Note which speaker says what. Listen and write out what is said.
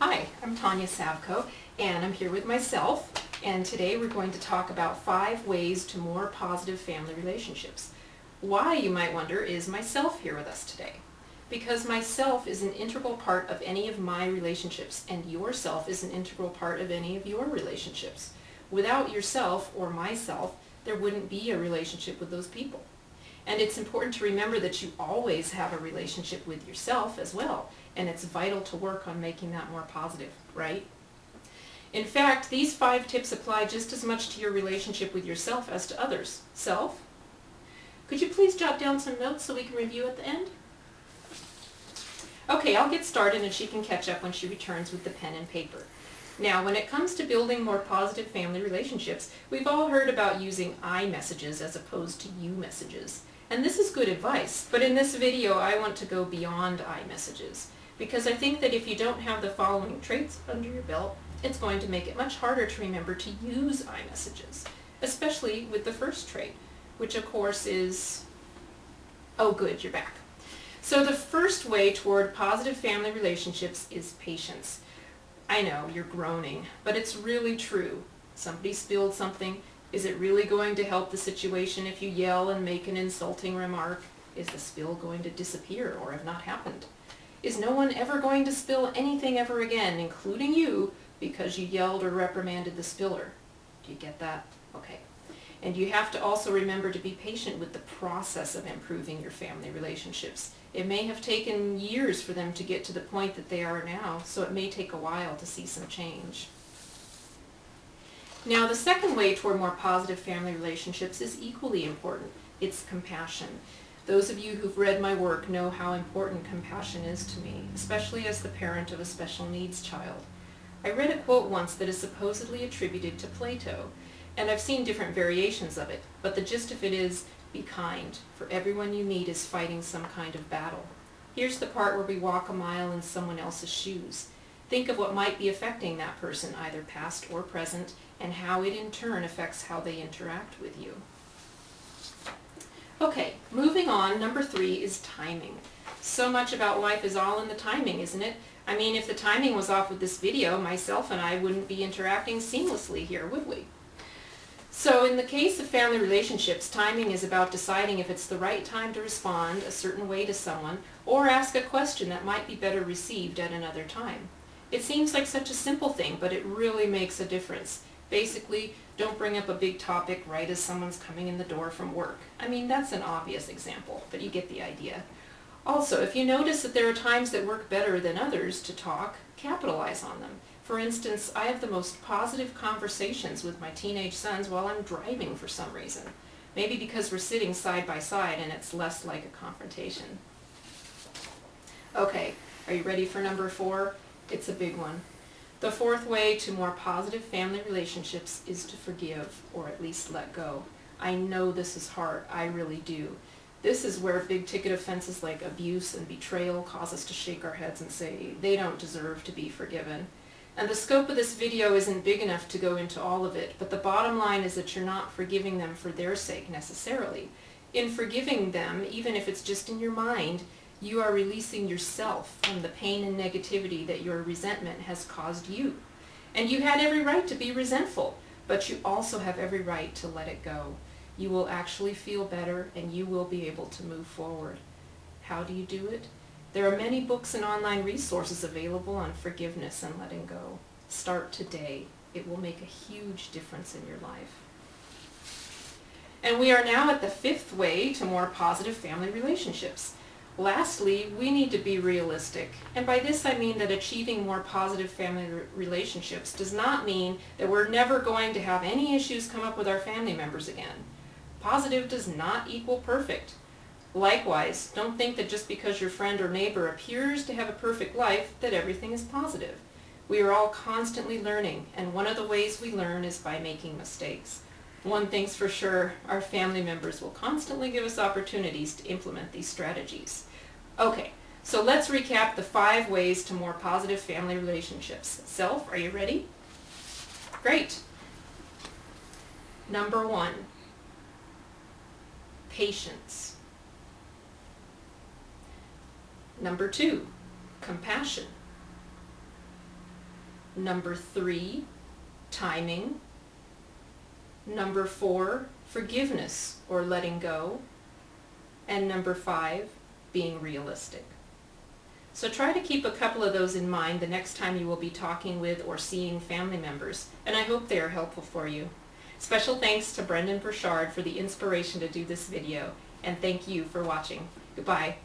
Speaker 1: Hi, I'm Tanya Savko, and I'm here with myself, and today we're going to talk about 5 ways to more positive family relationships. Why, you might wonder, is myself here with us today? Because myself is an integral part of any of my relationships, and yourself is an integral part of any of your relationships. Without yourself or myself, there wouldn't be a relationship with those people. And it's important to remember that you always have a relationship with yourself as well, and it's vital to work on making that more positive, right? In fact, these 5 tips apply just as much to your relationship with yourself as to others. Self? Could you please jot down some notes so we can review at the end? Okay, I'll get started and she can catch up when she returns with the pen and paper. Now, when it comes to building more positive family relationships, we've all heard about using I messages as opposed to you messages. And this is good advice, but in this video I want to go beyond I messages, because I think that if you don't have the following traits under your belt, it's going to make it much harder to remember to use I messages, especially with the first trait, which of course is, oh good, you're back. So the first way toward positive family relationships is patience. I know, you're groaning, but it's really true. Somebody spilled something. Is it really going to help the situation if you yell and make an insulting remark? Is the spill going to disappear or have not happened? Is no one ever going to spill anything ever again, including you, because you yelled or reprimanded the spiller? Do you get that? Okay. And you have to also remember to be patient with the process of improving your family relationships. It may have taken years for them to get to the point that they are now, so it may take a while to see some change. Now, the second way toward more positive family relationships is equally important. It's compassion. Those of you who've read my work know how important compassion is to me, especially as the parent of a special needs child. I read a quote once that is supposedly attributed to Plato, and I've seen different variations of it, but the gist of it is, be kind, for everyone you meet is fighting some kind of battle. Here's the part where we walk a mile in someone else's shoes. Think of what might be affecting that person, either past or present, and how it in turn affects how they interact with you. Okay, moving on, number 3 is timing. So much about life is all in the timing, isn't it? I mean, if the timing was off with this video, myself and I wouldn't be interacting seamlessly here, would we? So in the case of family relationships, timing is about deciding if it's the right time to respond a certain way to someone or ask a question that might be better received at another time. It seems like such a simple thing, but it really makes a difference. Basically, don't bring up a big topic right as someone's coming in the door from work. I mean, that's an obvious example, but you get the idea. Also, if you notice that there are times that work better than others to talk, capitalize on them. For instance, I have the most positive conversations with my teenage sons while I'm driving for some reason. Maybe because we're sitting side by side and it's less like a confrontation. Okay, are you ready for number 4? It's a big one. The 4th way to more positive family relationships is to forgive, or at least let go. I know this is hard, I really do. This is where big-ticket offenses like abuse and betrayal cause us to shake our heads and say, they don't deserve to be forgiven. And the scope of this video isn't big enough to go into all of it, but the bottom line is that you're not forgiving them for their sake necessarily. In forgiving them, even if it's just in your mind, you are releasing yourself from the pain and negativity that your resentment has caused you. And you had every right to be resentful, but you also have every right to let it go. You will actually feel better and you will be able to move forward. How do you do it? There are many books and online resources available on forgiveness and letting go. Start today. It will make a huge difference in your life. And we are now at the 5th way to more positive family relationships. Lastly, we need to be realistic. And by this I mean that achieving more positive family relationships does not mean that we're never going to have any issues come up with our family members again. Positive does not equal perfect. Likewise, don't think that just because your friend or neighbor appears to have a perfect life that everything is positive. We are all constantly learning, and one of the ways we learn is by making mistakes. One thing's for sure, our family members will constantly give us opportunities to implement these strategies. Okay, so let's recap the 5 ways to more positive family relationships. Self, are you ready? Great. Number 1, patience. Number 2, compassion. Number 3, timing. Number 4, forgiveness or letting go. And number 5, being realistic. So try to keep a couple of those in mind the next time you will be talking with or seeing family members, and I hope they are helpful for you. Special thanks to Brendan Burchard for the inspiration to do this video, and thank you for watching. Goodbye.